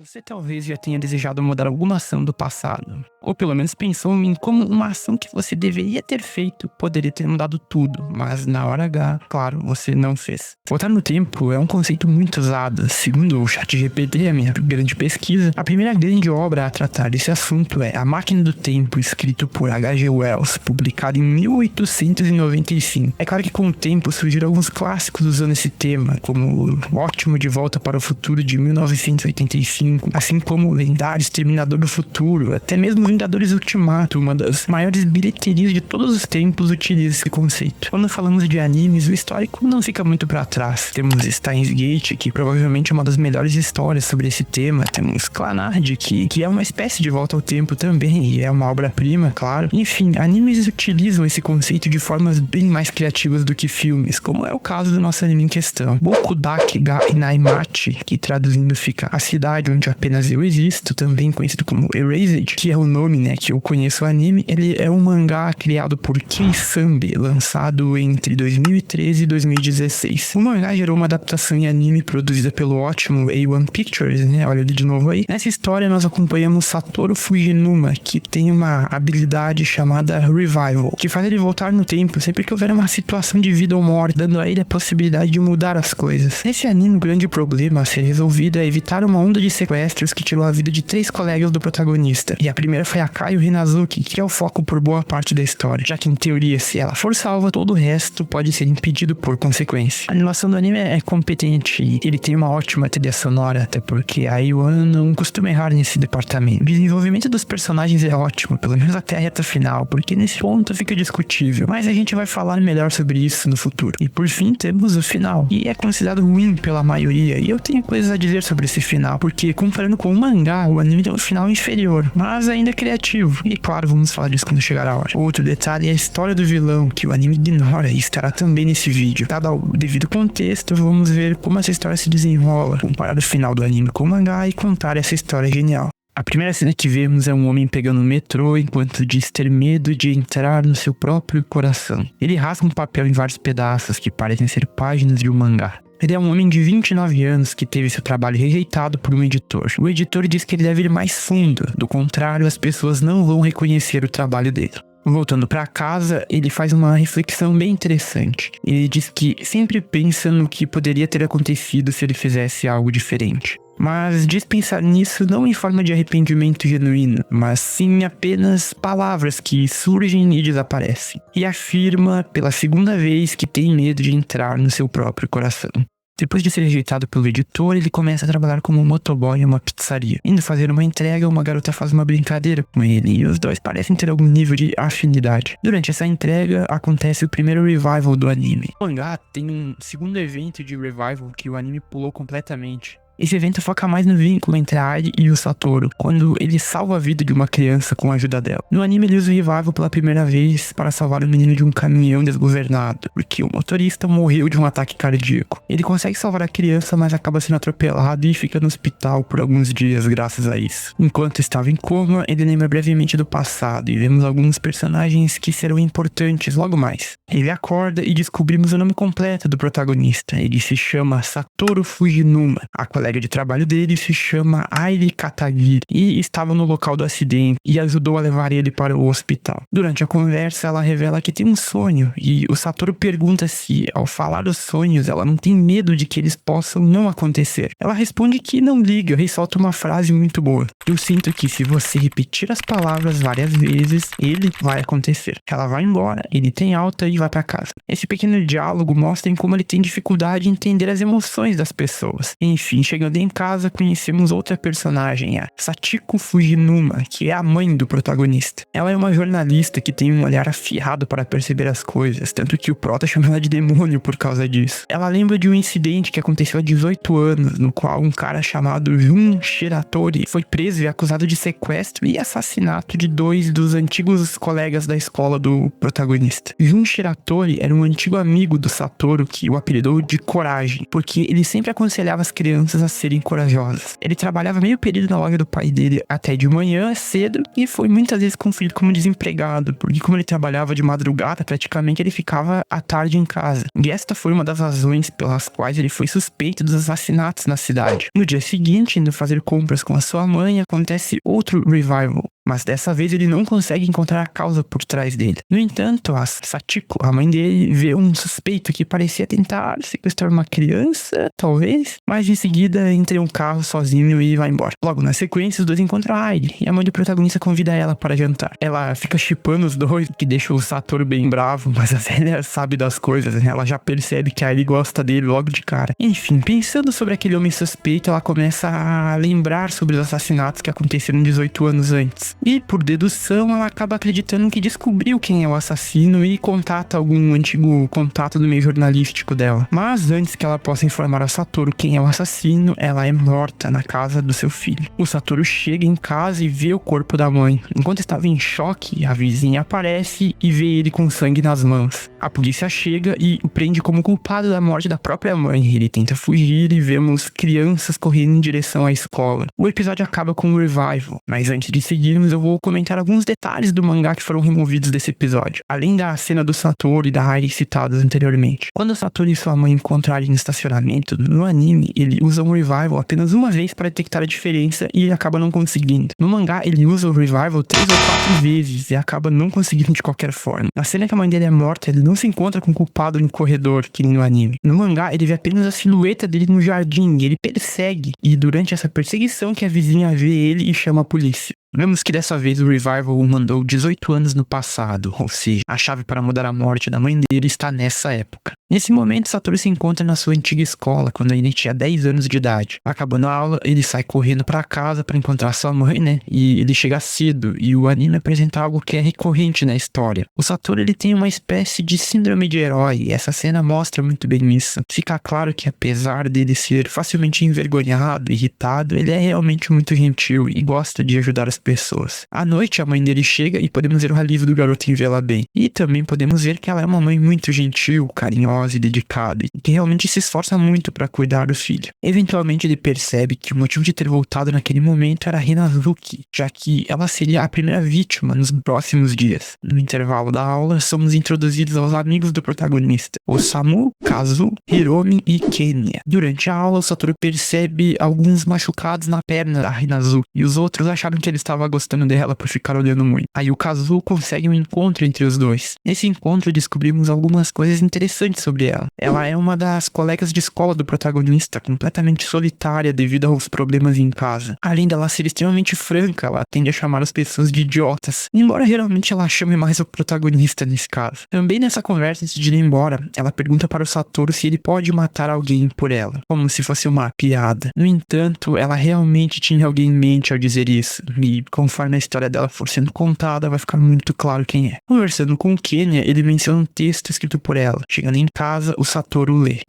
Você talvez já tenha desejado mudar alguma ação do passado, ou pelo menos pensou em como uma ação que você deveria ter feito poderia ter mudado tudo, mas na hora H, claro, você não fez. Voltar no tempo é um conceito muito usado. Segundo o ChatGPT, a minha grande pesquisa, a primeira grande obra a tratar desse assunto é A Máquina do Tempo, escrito por H.G. Wells, publicado em 1895. É claro que com o tempo surgiram alguns clássicos usando esse tema, como o ótimo De Volta para o Futuro de 1985, assim como o lendário Exterminador do Futuro, até mesmo Vingadores Ultimato, uma das maiores bilheterias de todos os tempos, utiliza esse conceito. Quando falamos de animes, o histórico não fica muito pra trás. Temos Steins Gate, que provavelmente é uma das melhores histórias sobre esse tema. Temos Clannad, que é uma espécie de volta ao tempo também, e é uma obra-prima, claro. Enfim, animes utilizam esse conceito de formas bem mais criativas do que filmes, como é o caso do nosso anime em questão. Bokudake ga Inaimachi, que traduzindo fica A Cidade Onde Apenas Eu Existo, também conhecido como Erased, que é o nome, que eu conheço o anime. Ele é um mangá criado por Kei Sambe, lançado entre 2013 e 2016. O mangá gerou uma adaptação em anime produzida pelo ótimo A1 Pictures, olha ele de novo aí. Nessa história nós acompanhamos Satoru Fujinuma, que tem uma habilidade chamada Revival, que faz ele voltar no tempo sempre que houver uma situação de vida ou morte, dando a ele a possibilidade de mudar as coisas. Nesse anime, o grande problema a ser resolvido é evitar uma onda de sequestros que tirou a vida de 3 colegas do protagonista. E a primeira foi a Kaio Hinazuki, que é o foco por boa parte da história, já que em teoria, se ela for salva, todo o resto pode ser impedido por consequência. A animação do anime é competente e ele tem uma ótima trilha sonora, até porque a A1 não costuma errar nesse departamento. O desenvolvimento dos personagens é ótimo, pelo menos até a reta final, porque nesse ponto fica discutível, mas a gente vai falar melhor sobre isso no futuro. E por fim temos o final, e é considerado ruim pela maioria, e eu tenho coisas a dizer sobre esse final, porque comparando com o mangá, o anime tem um final inferior, mas ainda criativo, e claro, vamos falar disso quando chegar a hora. Outro detalhe é a história do vilão, que o anime ignora e estará também nesse vídeo. Dado o devido contexto, vamos ver como essa história se desenrola, comparar o final do anime com o mangá e contar essa história genial. A primeira cena que vemos é um homem pegando o metrô enquanto diz ter medo de entrar no seu próprio coração. Ele rasga um papel em vários pedaços que parecem ser páginas de um mangá. Ele é um homem de 29 anos que teve seu trabalho rejeitado por um editor. O editor diz que ele deve ir mais fundo, do contrário as pessoas não vão reconhecer o trabalho dele. Voltando para casa, ele faz uma reflexão bem interessante. Ele diz que sempre pensa no que poderia ter acontecido se ele fizesse algo diferente. Mas diz pensar nisso não em forma de arrependimento genuíno, mas sim apenas palavras que surgem e desaparecem. E afirma pela segunda vez que tem medo de entrar no seu próprio coração. Depois de ser rejeitado pelo editor, ele começa a trabalhar como motoboy em uma pizzaria. Indo fazer uma entrega, uma garota faz uma brincadeira com ele e os dois parecem ter algum nível de afinidade. Durante essa entrega, acontece o primeiro revival do anime. O mangá tem um segundo evento de revival que o anime pulou completamente. Esse evento foca mais no vínculo entre a Ari e o Satoru, quando ele salva a vida de uma criança com a ajuda dela. No anime ele usa o revival pela primeira vez para salvar o menino de um caminhão desgovernado, porque o motorista morreu de um ataque cardíaco. Ele consegue salvar a criança, mas acaba sendo atropelado e fica no hospital por alguns dias graças a isso. Enquanto estava em coma, ele lembra brevemente do passado e vemos alguns personagens que serão importantes logo mais. Ele acorda e descobrimos o nome completo do protagonista. Ele se chama Satoru Fujinuma. A colega de trabalho dele se chama Airi Katagiri e estava no local do acidente e ajudou a levar ele para o hospital. Durante a conversa, ela revela que tem um sonho e o Satoru pergunta se, ao falar dos sonhos, ela não tem medo de que eles possam não acontecer. Ela responde que não liga e solta uma frase muito boa. Eu sinto que se você repetir as palavras várias vezes, ele vai acontecer. Ela vai embora, ele tem alta e vai para casa. Esse pequeno diálogo mostra em como ele tem dificuldade em entender as emoções das pessoas. Enfim, chegando em casa, conhecemos outra personagem, a Sachiko Fujinuma, que é a mãe do protagonista. Ela é uma jornalista que tem um olhar afiado para perceber as coisas, tanto que o prota chama ela de demônio por causa disso. Ela lembra de um incidente que aconteceu há 18 anos, no qual um cara chamado Jun Shiratori foi preso e acusado de sequestro e assassinato de 2 dos antigos colegas da escola do protagonista. Jun Shiratori era um antigo amigo do Satoru que o apelidou de Coragem, porque ele sempre aconselhava as crianças a serem corajosas. Ele trabalhava meio período na loja do pai dele até de manhã, cedo, e foi muitas vezes conferido como desempregado, porque como ele trabalhava de madrugada, praticamente ele ficava à tarde em casa. E esta foi uma das razões pelas quais ele foi suspeito dos assassinatos na cidade. No dia seguinte, indo fazer compras com a sua mãe, acontece outro revival. Mas dessa vez ele não consegue encontrar a causa por trás dele. No entanto, a Satiko, a mãe dele, vê um suspeito que parecia tentar sequestrar uma criança, talvez, mas em seguida entra em um carro sozinho e vai embora. Logo na sequência, os dois encontram a Airi, e a mãe do protagonista convida ela para jantar. Ela fica shippando os dois, o que deixa o Satoru bem bravo, mas a velha sabe das coisas, né? Ela já percebe que a Airi gosta dele logo de cara. Enfim, pensando sobre aquele homem suspeito, ela começa a lembrar sobre os assassinatos que aconteceram 18 anos antes. E, por dedução, ela acaba acreditando que descobriu quem é o assassino e contata algum antigo contato do meio jornalístico dela. Mas antes que ela possa informar a Satoru quem é o assassino, ela é morta na casa do seu filho. O Satoru chega em casa e vê o corpo da mãe. Enquanto estava em choque, a vizinha aparece e vê ele com sangue nas mãos. A polícia chega e o prende como culpado da morte da própria mãe. Ele tenta fugir e vemos crianças correndo em direção à escola. O episódio acaba com um revival, mas antes de seguir, eu vou comentar alguns detalhes do mangá que foram removidos desse episódio, além da cena do Satoru e da Airi citadas anteriormente. Quando o Satoru e sua mãe encontrarem no estacionamento, no anime, ele usa um revival apenas uma vez para detectar a diferença e acaba não conseguindo. No mangá, ele usa o revival 3 ou 4 vezes e acaba não conseguindo de qualquer forma. Na cena que a mãe dele é morta, ele não se encontra com o culpado no corredor, que nem no anime. No mangá, ele vê apenas a silhueta dele no jardim e ele persegue, e durante essa perseguição que a vizinha vê ele e chama a polícia. Vemos que dessa vez o Revival o mandou 18 anos no passado, ou seja, a chave para mudar a morte da mãe dele está nessa época. Nesse momento, Satoru se encontra na sua antiga escola, quando ele tinha 10 anos de idade. Acabando a aula, ele sai correndo para casa para encontrar sua mãe, né? E ele chega cedo, e o anime apresenta algo que é recorrente na história. O Satoru, ele tem uma espécie de síndrome de herói, e essa cena mostra muito bem isso. Fica claro que apesar dele ser facilmente envergonhado, irritado, ele é realmente muito gentil e gosta de ajudar as pessoas. À noite, a mãe dele chega e podemos ver o alívio do garoto em vê-la bem. E também podemos ver que ela é uma mãe muito gentil, carinhosa e dedicada, e que realmente se esforça muito para cuidar do filho. Eventualmente, ele percebe que o motivo de ter voltado naquele momento era Hinazuki, já que ela seria a primeira vítima nos próximos dias. No intervalo da aula, somos introduzidos aos amigos do protagonista, Osamu, Kazu, Hiromi e Kenya. Durante a aula, o Satoru percebe alguns machucados na perna da Hinazuki, e os outros acharam que ele estava gostando dela por ficar olhando muito. Aí o Kazu consegue um encontro entre os dois. Nesse encontro, descobrimos algumas coisas interessantes sobre ela. Ela é uma das colegas de escola do protagonista, completamente solitária devido aos problemas em casa. Além dela ser extremamente franca, ela tende a chamar as pessoas de idiotas, embora geralmente ela chame mais o protagonista nesse caso. Também nessa conversa, antes de ir embora, ela pergunta para o Satoru se ele pode matar alguém por ela, como se fosse uma piada. No entanto, ela realmente tinha alguém em mente ao dizer isso, e conforme a história dela for sendo contada, vai ficar muito claro quem é. Conversando com o Kenya, ele menciona um texto escrito por ela. Chegando em casa, o Satoru lê.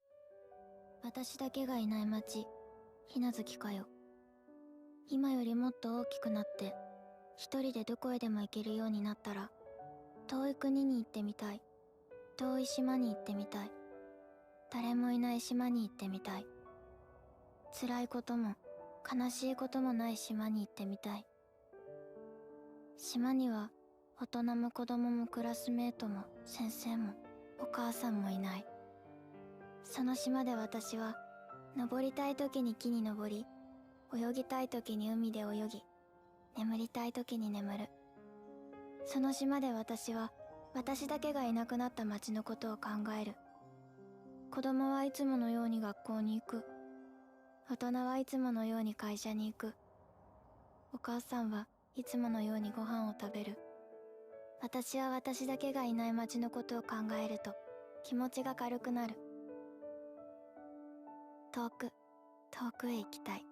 私だけがいない町、ひなずきかよ。今よりもっと大きくなって、一人でどこへでも行けるようになったら、遠い国に行ってみたい。遠い島に行ってみたい。誰もいない島に行ってみたい。辛いことも悲しいこともない島に行ってみたい。島には大人も子供もクラスメートも先生もお母さんもいない。その島で私は登りたい時に木に登り、泳ぎたい時に海で泳ぎ、眠りたい時に眠る。その島で私は私だけがいなくなった町のことを考える。子供はいつものように学校に行く。大人はいつものように会社に行く。お母さんはいつものようにご飯を食べる。私は私だけがいない町のことを考えると気持ちが軽くなる。遠くへ行きたい。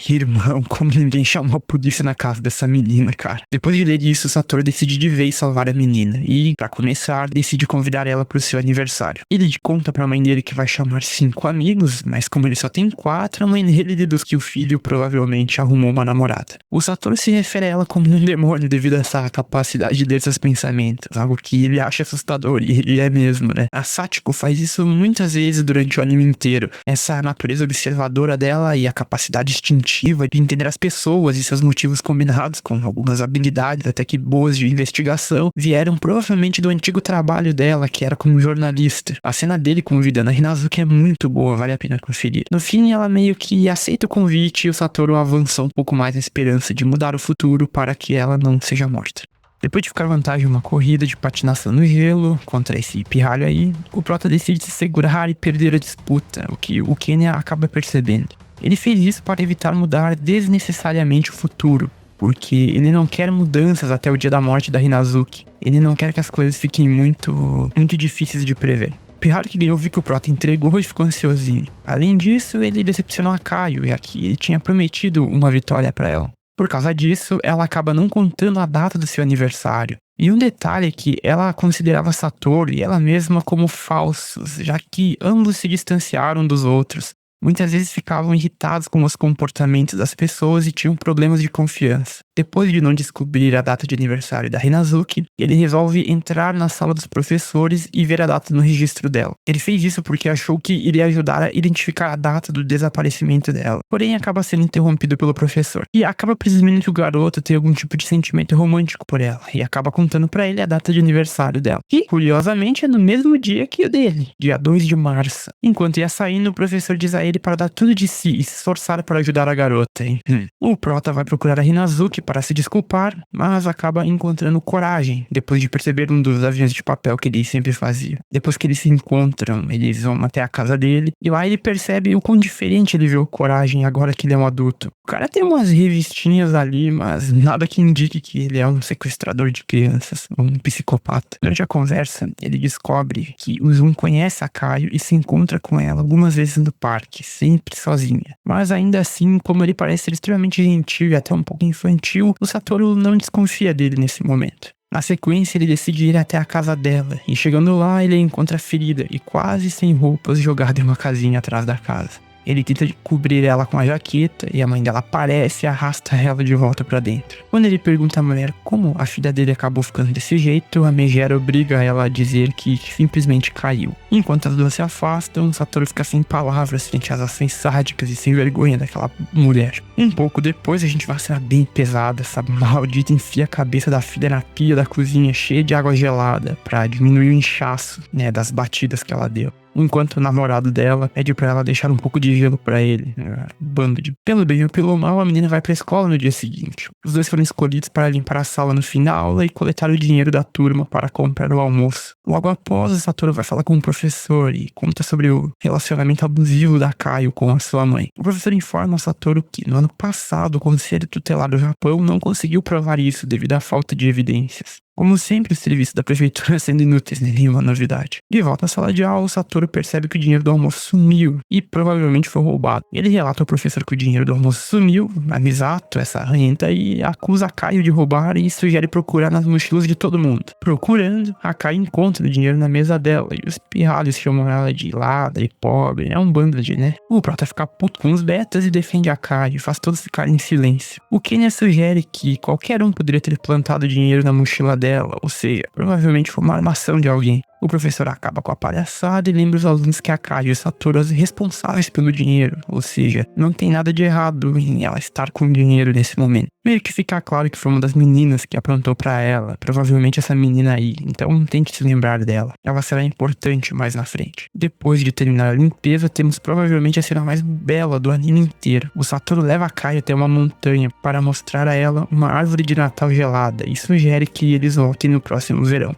Irmão, como ninguém chamou a polícia na casa dessa menina, cara. Depois de ler isso, o Satoru decide de vez salvar a menina. E, pra começar, decide convidar ela pro seu aniversário. Ele conta pra mãe dele que vai chamar 5 amigos, mas como ele só tem 4, a mãe dele deduz que o filho provavelmente arrumou uma namorada. O Satoru se refere a ela como um demônio devido a essa capacidade de ler seus pensamentos, algo que ele acha assustador, e ele é mesmo, né? A Sachiko faz isso muitas vezes durante o anime inteiro. Essa natureza observadora dela e a capacidade instintiva de entender as pessoas e seus motivos combinados com algumas habilidades até que boas de investigação vieram provavelmente do antigo trabalho dela, que era como jornalista. A cena dele convidando a Hinazuki é muito boa, vale a pena conferir. No fim, ela meio que aceita o convite e o Satoru avança um pouco mais na esperança de mudar o futuro para que ela não seja morta. Depois de ficar vantagem em uma corrida de patinação no gelo contra esse pirralho aí, o prota decide se segurar e perder a disputa, o que o Kenya acaba percebendo. Ele fez isso para evitar mudar desnecessariamente o futuro, porque ele não quer mudanças até o dia da morte da Hinazuki. Ele não quer que as coisas fiquem muito difíceis de prever. O pirralho que ganhou viu que o prota entregou e ficou ansiosinho. Além disso, ele decepcionou a Kaio, e aqui ele tinha prometido uma vitória para ela. Por causa disso, ela acaba não contando a data do seu aniversário. E um detalhe é que ela considerava Satoru e ela mesma como falsos, já que ambos se distanciaram dos outros. Muitas vezes ficavam irritados com os comportamentos das pessoas e tinham problemas de confiança. Depois de não descobrir a data de aniversário da Hinazuki, ele resolve entrar na sala dos professores e ver a data no registro dela. Ele fez isso porque achou que iria ajudar a identificar a data do desaparecimento dela. Porém, acaba sendo interrompido pelo professor. E acaba percebendo que o garoto tem algum tipo de sentimento romântico por ela. E acaba contando pra ele a data de aniversário dela. Que, curiosamente, é no mesmo dia que o dele, dia 2 de março. Enquanto ia saindo, o professor diz a ele para dar tudo de si e se esforçar para ajudar a garota, hein? O prota vai procurar a Hinazuki para se desculpar, mas acaba encontrando coragem depois de perceber um dos aviões de papel que ele sempre fazia. Depois que eles se encontram, eles vão até a casa dele e lá ele percebe o quão diferente ele viu coragem agora que ele é um adulto. O cara tem umas revistinhas ali, mas nada que indique que ele é um sequestrador de crianças, um psicopata. Durante a conversa, ele descobre que o Zoom conhece a Kaio e se encontra com ela algumas vezes no parque, sempre sozinha. Mas ainda assim, como ele parece ser extremamente gentil e até um pouco infantil, o Satoru não desconfia dele nesse momento. Na sequência, ele decide ir até a casa dela, e chegando lá, ele a encontra ferida e quase sem roupas jogada em uma casinha atrás da casa. Ele tenta cobrir ela com a jaqueta e a mãe dela aparece e arrasta ela de volta pra dentro. Quando ele pergunta à mulher como a filha dele acabou ficando desse jeito, a megera obriga ela a dizer que simplesmente caiu. Enquanto as duas se afastam, Satoru fica sem palavras frente às ações sádicas e sem vergonha daquela mulher. Um pouco depois, a gente vai ser bem pesada. Essa maldita enfia a cabeça da filha na pia da cozinha cheia de água gelada pra diminuir o inchaço, das batidas que ela deu. Enquanto o namorado dela pede pra ela deixar um pouco de gelo pra ele. Bando de... Pelo bem ou pelo mal, a menina vai pra escola no dia seguinte. Os dois foram escolhidos para limpar a sala no fim da aula e coletar o dinheiro da turma para comprar o almoço. Logo após, o Satoru vai falar com o professor e conta sobre o relacionamento abusivo da Kaio com a sua mãe. O professor informa o Satoru que no ano passado o Conselho Tutelar do Japão não conseguiu provar isso devido à falta de evidências. Como sempre, os serviços da prefeitura sendo inúteis, nenhuma novidade. De volta à sala de aula, o Satoru percebe que o dinheiro do almoço sumiu e provavelmente foi roubado. Ele relata ao professor que o dinheiro do almoço sumiu, a Misato, essa arranhenta, e acusa a Kaio de roubar e sugere procurar nas mochilas de todo mundo. Procurando, a Kaio encontra o dinheiro na mesa dela e os pirralhos chamam ela de ladra e pobre, é um bando de, O prota fica puto com os betas e defende a Kaio, faz todos ficarem em silêncio. O Kenya sugere que qualquer um poderia ter plantado dinheiro na mochila dela, ou seja, provavelmente foi uma armação de alguém. O professor acaba com a palhaçada e lembra os alunos que a Kaio e o Satoru são responsáveis pelo dinheiro, ou seja, não tem nada de errado em ela estar com dinheiro nesse momento. Meio que fica claro que foi uma das meninas que aprontou pra ela, provavelmente essa menina aí, então tente se lembrar dela, ela será importante mais na frente. Depois de terminar a limpeza, temos provavelmente a cena mais bela do anime inteiro. O Satoru leva a Kaio até uma montanha para mostrar a ela uma árvore de Natal gelada e sugere que eles voltem no próximo verão.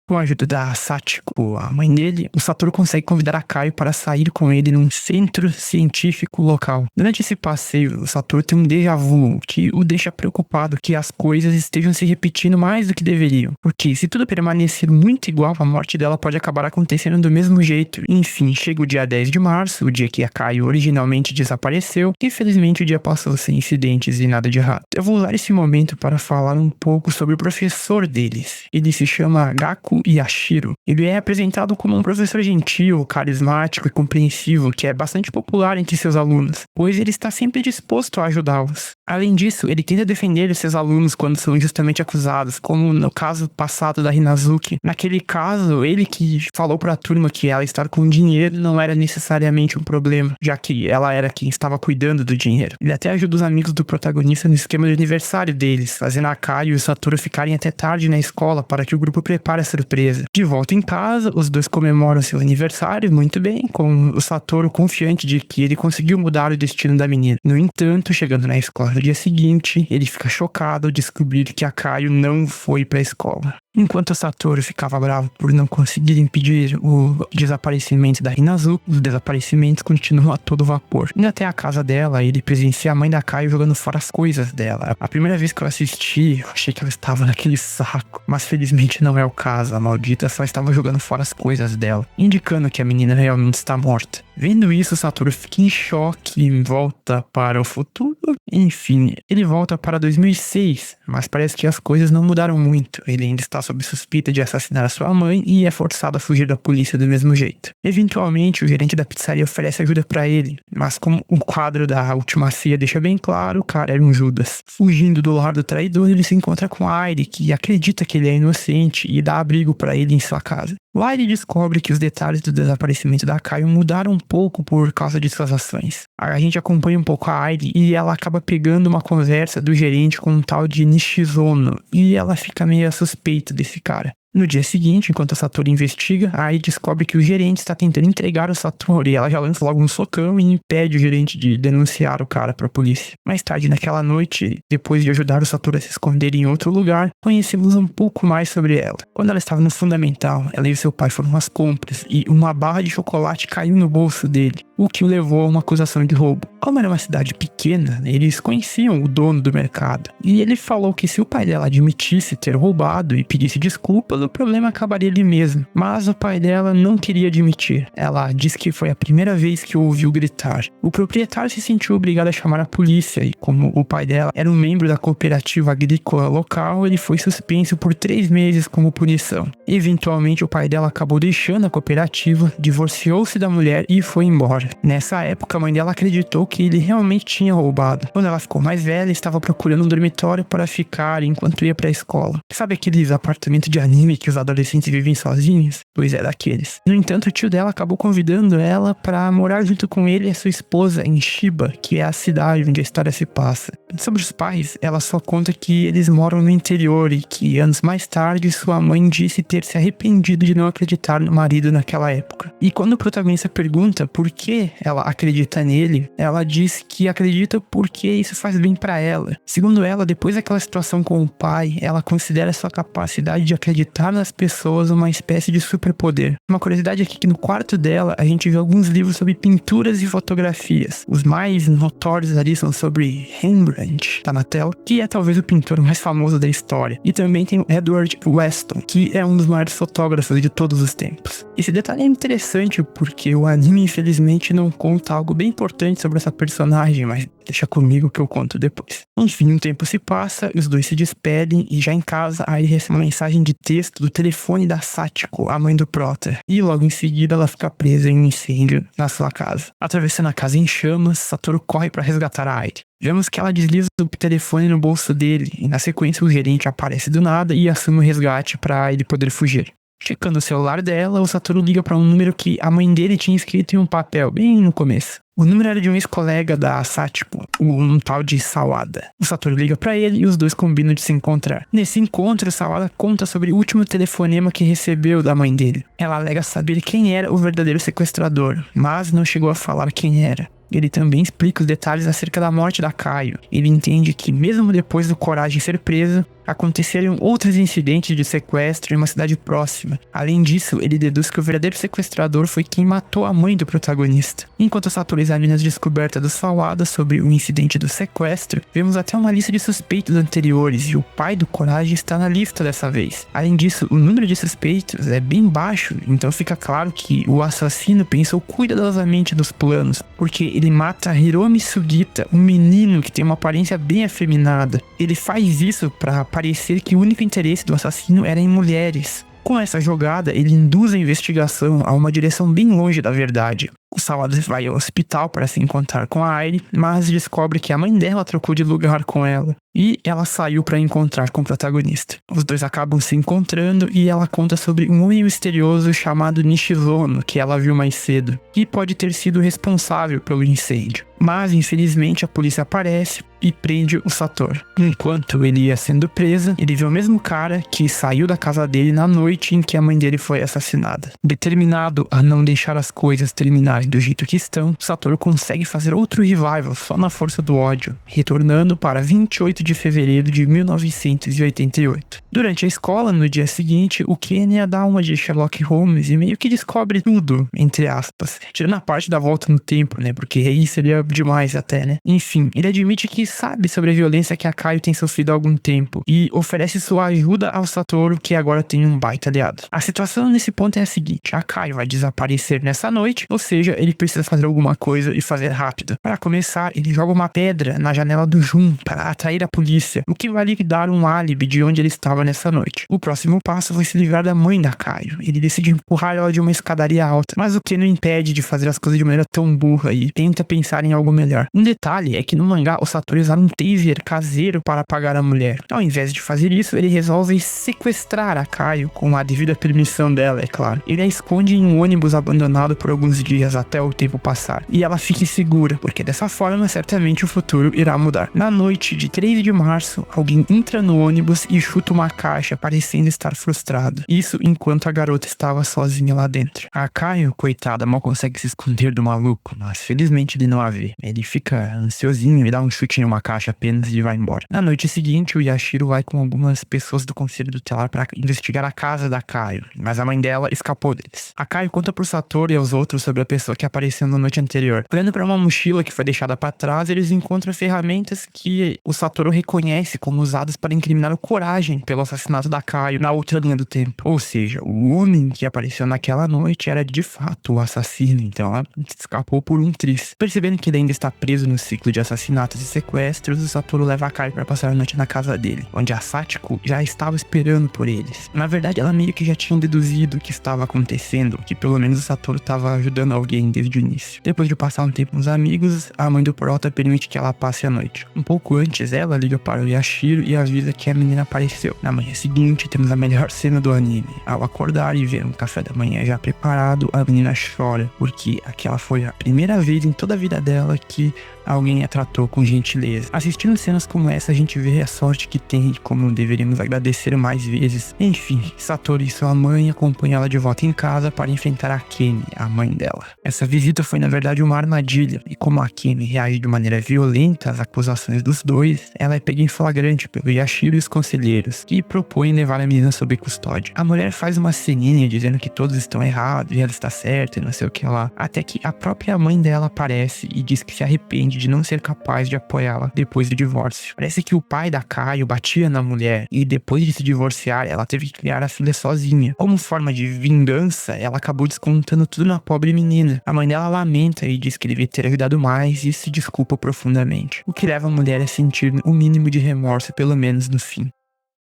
Com a ajuda da Sachiko, a mãe dele, o Satoru consegue convidar a Kaio para sair com ele num centro científico local. Durante esse passeio, o Satoru tem um déjà vu que o deixa preocupado que as coisas estejam se repetindo mais do que deveriam. Porque se tudo permanecer muito igual, a morte dela pode acabar acontecendo do mesmo jeito. Enfim, chega o dia 10 de março, o dia que a Kaio originalmente desapareceu, e felizmente o dia passou sem incidentes e nada de errado. Eu vou usar esse momento para falar um pouco sobre o professor deles. Ele se chama Gaku Yashiro. Ele é apresentado como um professor gentil, carismático e compreensivo, que é bastante popular entre seus alunos, pois ele está sempre disposto a ajudá-los. Além disso, ele tenta defender os seus alunos quando são injustamente acusados, como no caso passado da Hinazuki. Naquele caso, ele que falou para a turma que ela estar com dinheiro não era necessariamente um problema, já que ela era quem estava cuidando do dinheiro. Ele até ajuda os amigos do protagonista no esquema de aniversário deles, fazendo a Kaio e o Satoru ficarem até tarde na escola para que o grupo prepare a surpresa. De volta em casa, os dois comemoram seu aniversário muito bem, com o Satoru confiante de que ele conseguiu mudar o destino da menina. No entanto, chegando na escola no dia seguinte, ele fica chocado ao descobrir que a Kaio não foi para a escola. Enquanto o Satoru ficava bravo por não conseguir impedir o desaparecimento da Hinazuki, os desaparecimentos continuam a todo vapor. Indo até a casa dela, ele presencia a mãe da Kaio jogando fora as coisas dela. A primeira vez que eu assisti, eu achei que ela estava naquele saco, mas felizmente não é o caso. A maldita só estava jogando fora as coisas dela, indicando que a menina realmente está morta. Vendo isso, o Satoru fica em choque e volta para o futuro. Enfim, ele volta para 2006, mas parece que as coisas não mudaram muito. Ele ainda está sob suspeita de assassinar a sua mãe e é forçado a fugir da polícia do mesmo jeito. Eventualmente, o gerente da pizzaria oferece ajuda para ele, mas como o quadro da última ceia deixa bem claro, o cara era um Judas. Fugindo do lar do traidor, ele se encontra com Airi, que acredita que ele é inocente e dá abrigo para ele em sua casa. Lá ele descobre que os detalhes do desaparecimento da Kaio mudaram um pouco por causa de suas ações. A gente acompanha um pouco a Airi e ela acaba pegando uma conversa do gerente com um tal de Nishizono, e ela fica meio suspeita desse cara. No dia seguinte, enquanto a Satoru investiga, a Ai descobre que o gerente está tentando entregar o Satoru e ela já lança logo um socão e impede o gerente de denunciar o cara para a polícia. Mais tarde naquela noite, depois de ajudar o Satoru a se esconder em outro lugar, conhecemos um pouco mais sobre ela. Quando ela estava no fundamental, ela e seu pai foram às compras e uma barra de chocolate caiu no bolso dele, o que o levou a uma acusação de roubo. Como era uma cidade pequena, eles conheciam o dono do mercado, e ele falou que se o pai dela admitisse ter roubado e pedisse desculpas, o problema acabaria ali mesmo. Mas o pai dela não queria admitir. Ela disse que foi a primeira vez que o ouviu gritar. O proprietário se sentiu obrigado a chamar a polícia, e como o pai dela era um membro da cooperativa agrícola local, ele foi suspenso por 3 meses como punição. Eventualmente, o pai dela acabou deixando a cooperativa, divorciou-se da mulher e foi embora. Nessa época, a mãe dela acreditou que ele realmente tinha roubado. Quando ela ficou mais velha, estava procurando um dormitório para ficar enquanto ia para a escola. Sabe aqueles apartamentos de anime que os adolescentes vivem sozinhos? Pois é, daqueles. No entanto, o tio dela acabou convidando ela para morar junto com ele e a sua esposa em Shiba, que é a cidade onde a história se passa. Sobre os pais, ela só conta que eles moram no interior e que anos mais tarde sua mãe disse ter se arrependido de não acreditar no marido naquela época. E quando o protagonista pergunta por que ela acredita nele, ela diz que acredita porque isso faz bem pra ela. Segundo ela, depois daquela situação com o pai, ela considera sua capacidade de acreditar nas pessoas uma espécie de superpoder. Uma curiosidade aqui que no quarto dela a gente vê alguns livros sobre pinturas e fotografias. Os mais notórios ali são sobre Rembrandt, tá na tela, que é talvez o pintor mais famoso da história. E também tem o Edward Weston, que é um dos maiores fotógrafos de todos os tempos. Esse detalhe é interessante porque o anime infelizmente não conta algo bem importante sobre essa personagem, mas deixa comigo que eu conto depois. Enfim, um tempo se passa, os dois se despedem e já em casa, aí recebe uma mensagem de texto do telefone da Sachiko, a mãe do Prota. E logo em seguida ela fica presa em um incêndio na sua casa. Atravessando a casa em chamas, Satoru corre para resgatar a Airi. Vemos que ela desliza o telefone no bolso dele e na sequência o gerente aparece do nada e assume o resgate para ele poder fugir. Checando o celular dela, o Satoru liga para um número que a mãe dele tinha escrito em um papel, bem no começo. O número era de um ex-colega da Sachiko, um tal de Sawada. O Satoru liga para ele e os dois combinam de se encontrar. Nesse encontro, Sawada conta sobre o último telefonema que recebeu da mãe dele. Ela alega saber quem era o verdadeiro sequestrador, mas não chegou a falar quem era. Ele também explica os detalhes acerca da morte da Caio. Ele entende que mesmo depois do Coragem ser preso, aconteceram outros incidentes de sequestro em uma cidade próxima. Além disso, ele deduz que o verdadeiro sequestrador foi quem matou a mãe do protagonista. Enquanto Satoru examina as descobertas dos Sawada sobre o incidente do sequestro, vemos até uma lista de suspeitos anteriores, e o pai do Coragem está na lista dessa vez. Além disso, o número de suspeitos é bem baixo, então fica claro que o assassino pensou cuidadosamente dos planos, porque ele mata Hiromi Sugita, um menino que tem uma aparência bem afeminada. Ele faz isso para parecer que o único interesse do assassino era em mulheres. Com essa jogada, ele induz a investigação a uma direção bem longe da verdade. O Sawada vai ao hospital para se encontrar com a Airi, mas descobre que a mãe dela trocou de lugar com ela e ela saiu para encontrar com o protagonista. Os dois acabam se encontrando e ela conta sobre um homem misterioso chamado Nishizono, que ela viu mais cedo, que pode ter sido responsável pelo incêndio. Mas, infelizmente, a polícia aparece e prende o Satoru. Enquanto ele ia sendo preso, ele vê o mesmo cara que saiu da casa dele na noite em que a mãe dele foi assassinada. Determinado a não deixar as coisas terminarem do jeito que estão, Satoru consegue fazer outro revival só na força do ódio, retornando para 28 de fevereiro de 1988. Durante a escola, no dia seguinte, o Kenya dá uma de Sherlock Holmes e meio que descobre tudo, entre aspas. Tirando a parte da volta no tempo, né, porque aí seria demais até, né. Enfim, ele admite que sabe sobre a violência que a Caio tem sofrido há algum tempo e oferece sua ajuda ao Satoru, que agora tem um baita aliado. A situação nesse ponto é a seguinte: a Caio vai desaparecer nessa noite, ou seja, ele precisa fazer alguma coisa e fazer rápido. Para começar, ele joga uma pedra na janela do Jun para atrair a polícia, o que vai lhe dar um álibi de onde ele estava nessa noite. O próximo passo foi se livrar da mãe da Caio. Ele decide empurrar ela de uma escadaria alta, mas o que não impede de fazer as coisas de maneira tão burra e tenta pensar em algo melhor. Um detalhe é que no mangá o Satoru usa um taser caseiro para apagar a mulher. Ao invés de fazer isso, ele resolve sequestrar a Caio com a devida permissão dela, é claro. Ele a esconde em um ônibus abandonado por alguns dias até o tempo passar, e ela fique segura, porque dessa forma certamente o futuro irá mudar. Na noite de 3 de março, alguém entra no ônibus e chuta uma caixa, parecendo estar frustrado. Isso enquanto a garota estava sozinha lá dentro. A Caio, coitada, mal consegue se esconder do maluco, mas felizmente ele não a vê. Ele fica ansiosinho e dá um chute em uma caixa apenas e vai embora. Na noite seguinte, o Yashiro vai com algumas pessoas do conselho tutelar para investigar a casa da Caio, mas a mãe dela escapou deles. A Caio conta pro Satoru e aos outros sobre a pessoa que apareceu na noite anterior. Olhando para uma mochila que foi deixada para trás, eles encontram ferramentas que o Satoru reconhece como usadas para incriminar o Coragem pelo assassinato da Caio na outra linha do tempo. Ou seja, o homem que apareceu naquela noite era de fato o assassino, então ela escapou por um triz. Percebendo que ele ainda está preso no ciclo de assassinatos e sequestros, o Satoru leva a Caio para passar a noite na casa dele, onde a Sachiko já estava esperando por eles. Na verdade, ela meio que já tinha deduzido o que estava acontecendo, que pelo menos o Satoru estava ajudando alguém desde o início. Depois de passar um tempo com os amigos, a mãe do Prota permite que ela passe a noite. Um pouco antes, ela liga para o Yashiro e avisa que a menina apareceu. Na manhã seguinte, temos a melhor cena do anime. Ao acordar e ver um café da manhã já preparado, a menina chora, porque aquela foi a primeira vez em toda a vida dela que alguém a tratou com gentileza. Assistindo cenas como essa, a gente vê a sorte que tem e como deveríamos agradecer mais vezes. Enfim, Satoru e sua mãe acompanham ela de volta em casa para enfrentar a Kemi, a mãe dela. Essa visita foi na verdade uma armadilha, e como a Kemi reage de maneira violenta às acusações dos dois, ela é pega em flagrante pelo Yashiro e os conselheiros, que propõem levar a menina sob custódia. A mulher faz uma ceninha dizendo que todos estão errados e ela está certa e não sei o que lá, até que a própria mãe dela aparece e diz que se arrepende de não ser capaz de apoiá-la depois do divórcio. Parece que o pai da Caio batia na mulher e depois de se divorciar, ela teve que criar a filha sozinha. Como forma de vingança, ela acabou descontando tudo na pobre menina. A mãe dela lamenta e diz que devia ter ajudado mais e se desculpa profundamente, o que leva a mulher a sentir o mínimo de remorso, pelo menos no fim.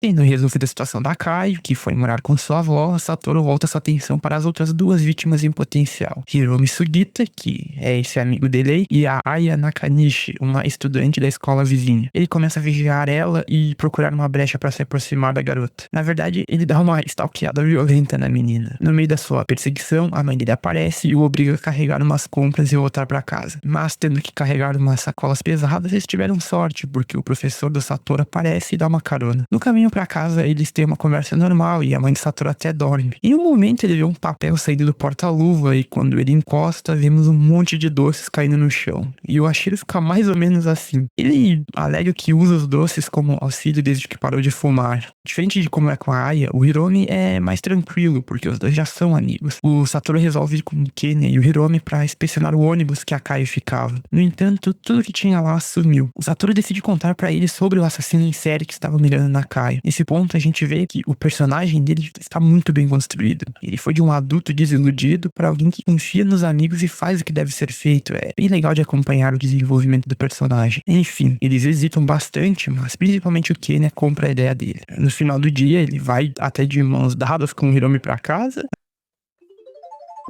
Tendo resolvido a situação da Caio, que foi morar com sua avó, Satoru volta sua atenção para as outras duas vítimas em potencial. Hiromi Sugita, que é esse amigo dele, e a Aya Nakanishi, uma estudante da escola vizinha. Ele começa a vigiar ela e procurar uma brecha para se aproximar da garota. Na verdade, ele dá uma stalkeada violenta na menina. No meio da sua perseguição, a mãe dele aparece e o obriga a carregar umas compras e voltar para casa. Mas tendo que carregar umas sacolas pesadas, eles tiveram sorte, porque o professor do Satoru aparece e dá uma carona. No caminho pra casa, eles têm uma conversa normal e a mãe de Satoru até dorme. Em um momento ele vê um papel saindo do porta-luva e quando ele encosta, vemos um monte de doces caindo no chão. E o Ashiro fica mais ou menos assim. Ele alega que usa os doces como auxílio desde que parou de fumar. Diferente de como é com a Aya, o Hiromi é mais tranquilo, porque os dois já são amigos. O Satoru resolve ir com o Kenya e o Hiromi pra inspecionar o ônibus que a Kai ficava. No entanto, tudo que tinha lá sumiu. O Satoru decide contar pra ele sobre o assassino em série que estava mirando na Kai. Nesse ponto, a gente vê que o personagem dele está muito bem construído. Ele foi de um adulto desiludido para alguém que confia nos amigos e faz o que deve ser feito. É bem legal de acompanhar o desenvolvimento do personagem. Enfim, eles hesitam bastante, mas principalmente o Kenya compra a ideia dele. No final do dia, ele vai até de mãos dadas com o Hiromi pra casa.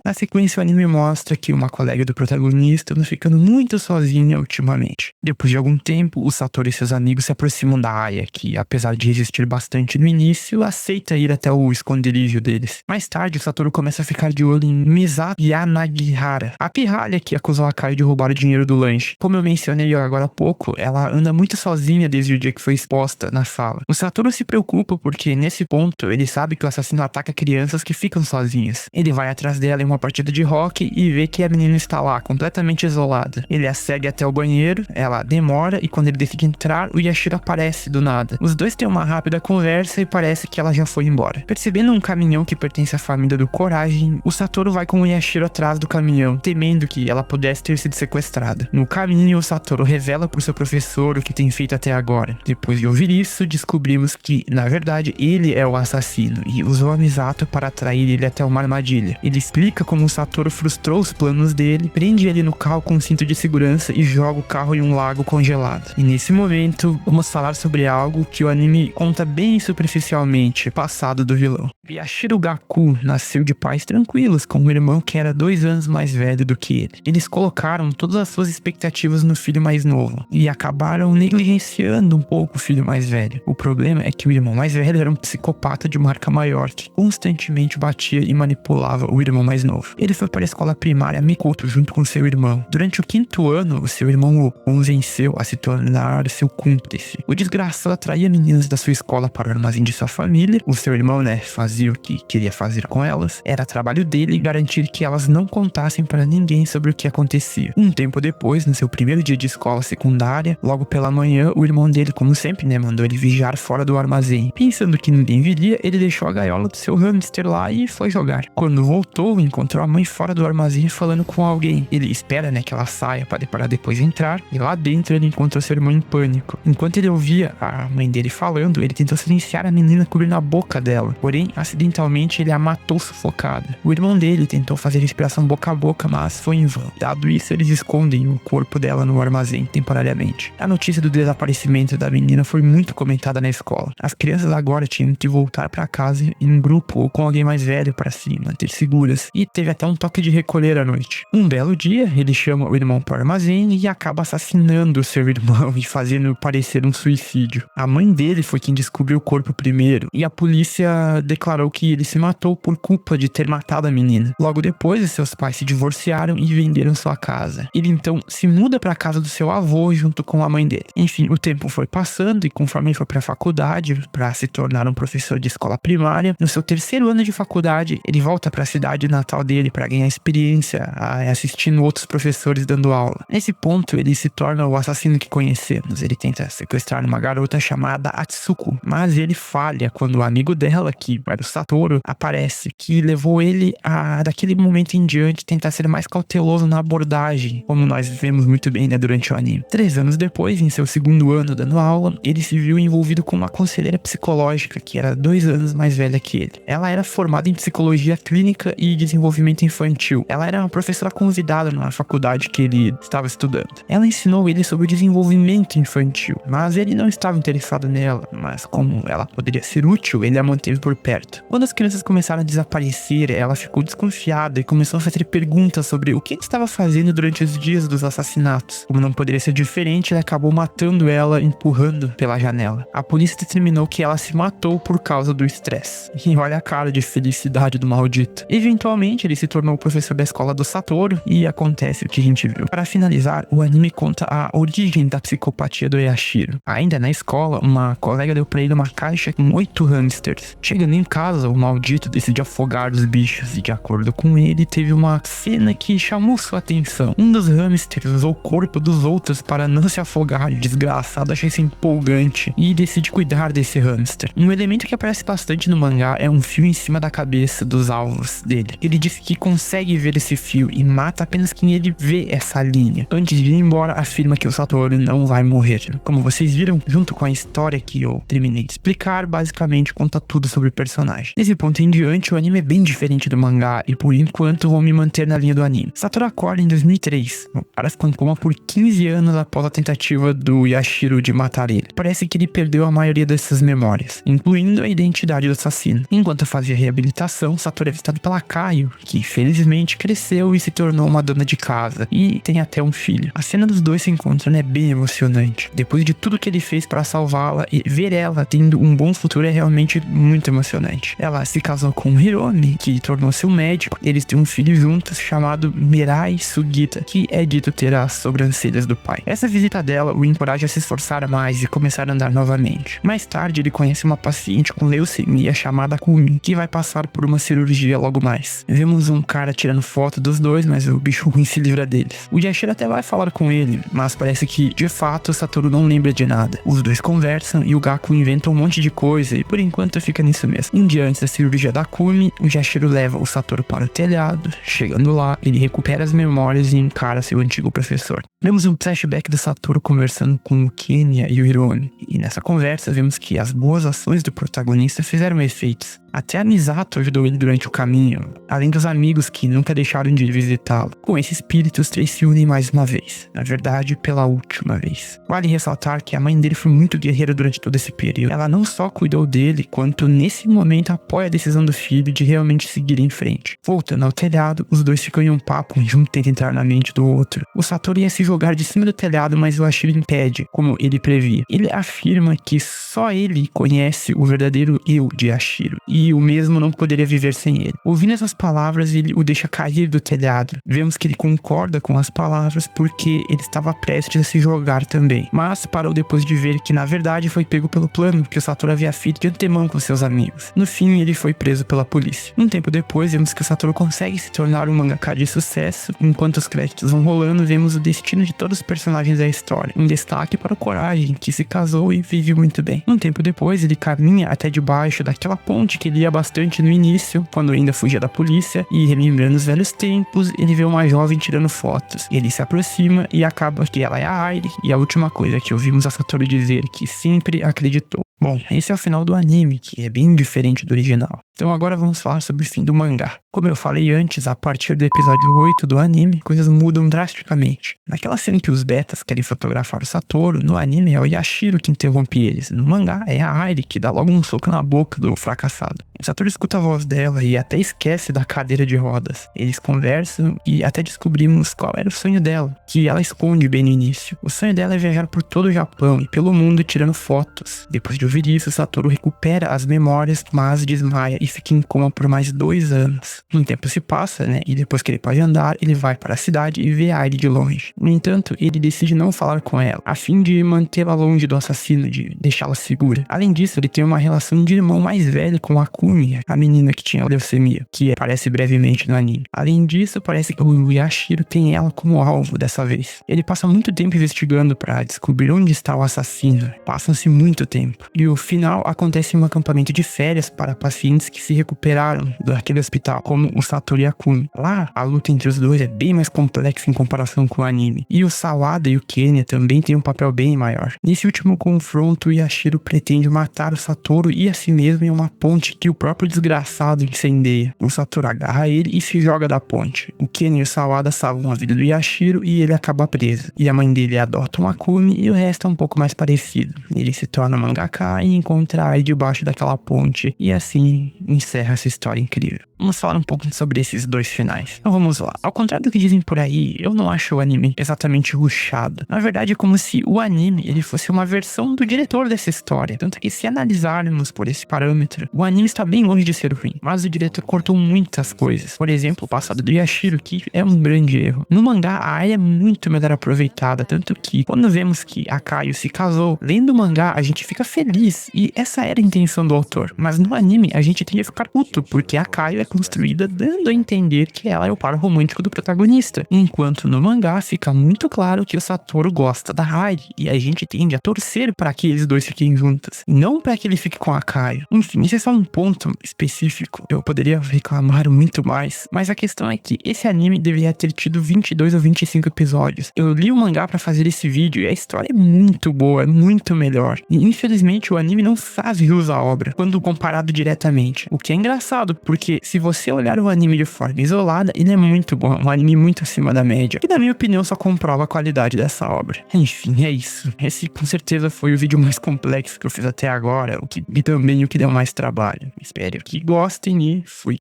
Na sequência, o anime mostra que uma colega do protagonista anda ficando muito sozinha ultimamente. Depois de algum tempo, o Satoru e seus amigos se aproximam da Aya, que, apesar de resistir bastante no início, aceita ir até o esconderijo deles. Mais tarde, o Satoru começa a ficar de olho em Misato Yanagihara, a pirralha que acusou a Kai de roubar o dinheiro do lanche. Como eu mencionei agora há pouco, ela anda muito sozinha desde o dia que foi exposta na sala. O Satoru se preocupa porque, nesse ponto, ele sabe que o assassino ataca crianças que ficam sozinhas. Ele vai atrás dela em uma partida de rock e vê que a menina está lá, completamente isolada. Ele a segue até o banheiro, ela demora e quando ele decide entrar, o Yashiro aparece do nada. Os dois têm uma rápida conversa e parece que ela já foi embora. Percebendo um caminhão que pertence à família do Coragem, o Satoru vai com o Yashiro atrás do caminhão, temendo que ela pudesse ter sido sequestrada. No caminho, o Satoru revela por seu professor o que tem feito até agora. Depois de ouvir isso, descobrimos que, na verdade, ele é o assassino e usou a Misato para atrair ele até uma armadilha. Ele explica como o Satoru frustrou os planos dele, prende ele no carro com um cinto de segurança e joga o carro em um lago congelado. E nesse momento, vamos falar sobre algo que o anime conta bem superficialmente, o passado do vilão. Yashiro Gaku nasceu de pais tranquilos, com um irmão que era 2 anos mais velho do que ele. Eles colocaram todas as suas expectativas no filho mais novo e acabaram negligenciando um pouco o filho mais velho. O problema é que o irmão mais velho era um psicopata de marca maior que constantemente batia e manipulava o irmão mais novo. Ele foi para a escola primária Mikoto junto com seu irmão. Durante o 5º ano, o seu irmão o convenceu a se tornar seu cúmplice. O desgraçado atraía meninas da sua escola para o armazém de sua família. O seu irmão, fazia o que queria fazer com elas. Era trabalho dele garantir que elas não contassem para ninguém sobre o que acontecia. Um tempo depois, no seu primeiro dia de escola secundária, logo pela manhã, o irmão dele, como sempre, mandou ele vigiar fora do armazém. Pensando que ninguém viria, ele deixou a gaiola do seu hamster lá e foi jogar. Quando voltou, encontrou a mãe fora do armazém falando com alguém. Ele espera, que ela saia para depois entrar, e lá dentro ele encontrou seu irmão em pânico. Enquanto ele ouvia a mãe dele falando, ele tentou silenciar a menina cobrindo a boca dela. Porém, acidentalmente ele a matou sufocada. O irmão dele tentou fazer respiração boca a boca, mas foi em vão. Dado isso, eles escondem o corpo dela no armazém temporariamente. A notícia do desaparecimento da menina foi muito comentada na escola. As crianças agora tinham que voltar para casa em grupo ou com alguém mais velho para se manter seguras, e teve até um toque de recolher à noite. Um belo dia, ele chama o irmão para o armazém e acaba assassinando o seu irmão e fazendo parecer um suicídio. A mãe dele foi quem descobriu o corpo primeiro, e a polícia declarou que ele se matou por culpa de ter matado a menina. Logo depois, seus pais se divorciaram e venderam sua casa. Ele então se muda para a casa do seu avô junto com a mãe dele. Enfim, o tempo foi passando e conforme ele foi para a faculdade para se tornar um professor de escola primária, no seu 3º ano de faculdade, ele volta para a cidade natal dele para ganhar experiência assistindo outros professores dando aula. Nesse ponto, ele se torna o assassino que conhecemos. Ele tenta sequestrar uma garota chamada Atsuko, mas ele falha quando o amigo dela, que era o Satoru, aparece, que levou ele a, daquele momento em diante, tentar ser mais cauteloso na abordagem, como nós vemos muito bem, durante o anime. 3 anos depois, em seu 2º ano dando aula, ele se viu envolvido com uma conselheira psicológica que era 2 anos mais velha que ele. Ela era formada em psicologia clínica e desenvolvimento infantil. Ela era uma professora convidada na faculdade que ele estava estudando. Ela ensinou ele sobre o desenvolvimento infantil, mas ele não estava interessado nela, mas como ela poderia ser útil, ele a manteve por perto. Quando as crianças começaram a desaparecer, ela ficou desconfiada e começou a fazer perguntas sobre o que ele estava fazendo durante os dias dos assassinatos. Como não poderia ser diferente, ele acabou matando ela, empurrando pela janela. A polícia determinou que ela se matou por causa do estresse. E olha a cara de felicidade do maldito. Eventualmente, Finalmente, ele se tornou o professor da escola do Satoru e acontece o que a gente viu. Para finalizar, o anime conta a origem da psicopatia do Yashiro. Ainda na escola, uma colega deu pra ele uma caixa com 8 hamsters. Chegando em casa, o maldito decidiu afogar os bichos e, de acordo com ele, teve uma cena que chamou sua atenção. Um dos hamsters usou o corpo dos outros para não se afogar. O desgraçado achei isso empolgante e decide cuidar desse hamster. Um elemento que aparece bastante no mangá é um fio em cima da cabeça dos alvos dele. Ele diz que consegue ver esse fio e mata apenas quem ele vê essa linha. Antes de ir embora, afirma que o Satoru não vai morrer. Como vocês viram, junto com a história que eu terminei de explicar, basicamente conta tudo sobre o personagem. Nesse ponto em diante, o anime é bem diferente do mangá e por enquanto vou me manter na linha do anime. Satoru acorda em 2003, parece que coma por 15 anos após a tentativa do Yashiro de matar ele. Parece que ele perdeu a maioria dessas memórias, incluindo a identidade do assassino. Enquanto fazia reabilitação, Satoru é visitado pela Kaio, que felizmente cresceu e se tornou uma dona de casa, e tem até um filho. A cena dos dois se encontrando é bem emocionante. Depois de tudo que ele fez para salvá-la, e ver ela tendo um bom futuro é realmente muito emocionante. Ela se casou com Hiromi, que tornou-se um médico. Eles têm um filho juntos chamado Mirai Sugita, que é dito ter as sobrancelhas do pai. Essa visita dela o encoraja a se esforçar mais e começar a andar novamente. Mais tarde, ele conhece uma paciente com leucemia chamada Kumi, que vai passar por uma cirurgia logo mais. Vemos um cara tirando foto dos dois, mas o bicho ruim se livra deles. O Yashiro até vai falar com ele, mas parece que, de fato, o Satoru não lembra de nada. Os dois conversam e o Gaku inventa um monte de coisa e por enquanto fica nisso mesmo. Um dia antes da cirurgia da Kumi, o Yashiro leva o Satoru para o telhado. Chegando lá, ele recupera as memórias e encara seu antigo professor. Vemos um flashback do Satoru conversando com o Kenya e o Hiromi. E nessa conversa vemos que as boas ações do protagonista fizeram efeitos. Até a Misato ajudou ele durante o caminho, além dos amigos que nunca deixaram de visitá-lo. Com esse espírito, os três se unem mais uma vez. Na verdade, pela última vez. Vale ressaltar que a mãe dele foi muito guerreira durante todo esse período. Ela não só cuidou dele, quanto nesse momento apoia a decisão do filho de realmente seguir em frente. Voltando ao telhado, os dois ficam em um papo e um tenta entrar na mente do outro. O Satoru ia se jogar de cima do telhado, mas o Yashiro impede, como ele previa. Ele afirma que só ele conhece o verdadeiro eu de Yashiro, e o mesmo não poderia viver sem ele. Ouvindo essas palavras, ele o deixa cair do telhado. Vemos que ele concorda com as palavras porque ele estava prestes a se jogar também, mas parou depois de ver que na verdade foi pego pelo plano que o Satoru havia feito de antemão com seus amigos. No fim, ele foi preso pela polícia. Um tempo depois, vemos que o Satoru consegue se tornar um mangaka de sucesso. Enquanto os créditos vão rolando, vemos o destino de todos os personagens da história. Um destaque para o Coragem, que se casou e vive muito bem. Um tempo depois, ele caminha até debaixo daquela ponte que ele ia bastante no início, quando ainda fugia da polícia, e relembrando os velhos tempos, ele vê uma jovem tirando fotos. Ele se aproxima e acaba que ela é a Airi, e a última coisa que ouvimos a Satoru dizer que sempre acreditou. Bom, esse é o final do anime, que é bem diferente do original. Então agora vamos falar sobre o fim do mangá. Como eu falei antes, a partir do episódio 8 do anime, coisas mudam drasticamente. Naquela cena que os betas querem fotografar o Satoru, no anime é o Yashiro que interrompe eles. No mangá é a Airi que dá logo um soco na boca do fracassado. O Satoru escuta a voz dela e até esquece da cadeira de rodas. Eles conversam e até descobrimos qual era o sonho dela, que ela esconde bem no início. O sonho dela é viajar por todo o Japão e pelo mundo tirando fotos. Depois de ouvir isso, Satoru recupera as memórias, mas desmaia e fica em coma por mais 2 anos. Um tempo se passa, e depois que ele pode andar, ele vai para a cidade e vê a Airi de longe. No entanto, ele decide não falar com ela, a fim de mantê-la longe do assassino, de deixá-la segura. Além disso, ele tem uma relação de irmão mais velho com a Kumi, a menina que tinha leucemia, que aparece brevemente no anime. Além disso, parece que o Yashiro tem ela como alvo dessa vez. Ele passa muito tempo investigando para descobrir onde está o assassino. Passam-se muito tempo. E o final acontece em um acampamento de férias para pacientes que se recuperaram daquele hospital, como o Satoru e a Kumi. Lá, a luta entre os dois é bem mais complexa em comparação com o anime. E o Sawada e o Kenya também têm um papel bem maior. Nesse último confronto, o Yashiro pretende matar o Satoru e a si mesmo em uma ponte que o próprio desgraçado incendeia. O Satoru agarra ele e se joga da ponte. O Kenya e o Sawada salvam a vida do Yashiro e ele acaba preso. E a mãe dele adota uma Kumi e o resto é um pouco mais parecido. Ele se torna mangaka e encontra a Ai debaixo daquela ponte. E assim encerra essa história incrível. Vamos falar um pouco sobre esses dois finais. Então vamos lá. Ao contrário do que dizem por aí, eu não acho o anime exatamente rushado. Na verdade, é como se o anime ele fosse uma versão do diretor dessa história. Tanto que se analisarmos por esse parâmetro, o anime está bem longe de ser ruim. Mas o diretor cortou muitas coisas. Por exemplo, o passado do Yashiro, que é um grande erro. No mangá, a área é muito melhor aproveitada. Tanto que, quando vemos que a Kaio se casou, lendo o mangá, a gente fica feliz. E essa era a intenção do autor. Mas no anime, a gente tende a ficar puto, porque a Kaio é construída dando a entender que ela é o par romântico do protagonista, enquanto no mangá fica muito claro que o Satoru gosta da Hai, e a gente tende a torcer para que eles dois fiquem juntos, não para que ele fique com a Kaio. Enfim, isso é só um ponto específico, eu poderia reclamar muito mais, mas a questão é que esse anime deveria ter tido 22 ou 25 episódios. Eu li o mangá para fazer esse vídeo e a história é muito boa, é muito melhor, e infelizmente o anime não sabe usar a obra, quando comparado diretamente, o que é engraçado, porque se você olhar o anime de forma isolada, ele é muito bom, um anime muito acima da média, que na minha opinião só comprova a qualidade dessa obra. Enfim, é isso. Esse com certeza foi o vídeo mais complexo que eu fiz até agora, e também o que deu mais trabalho. Espero que gostem e fui.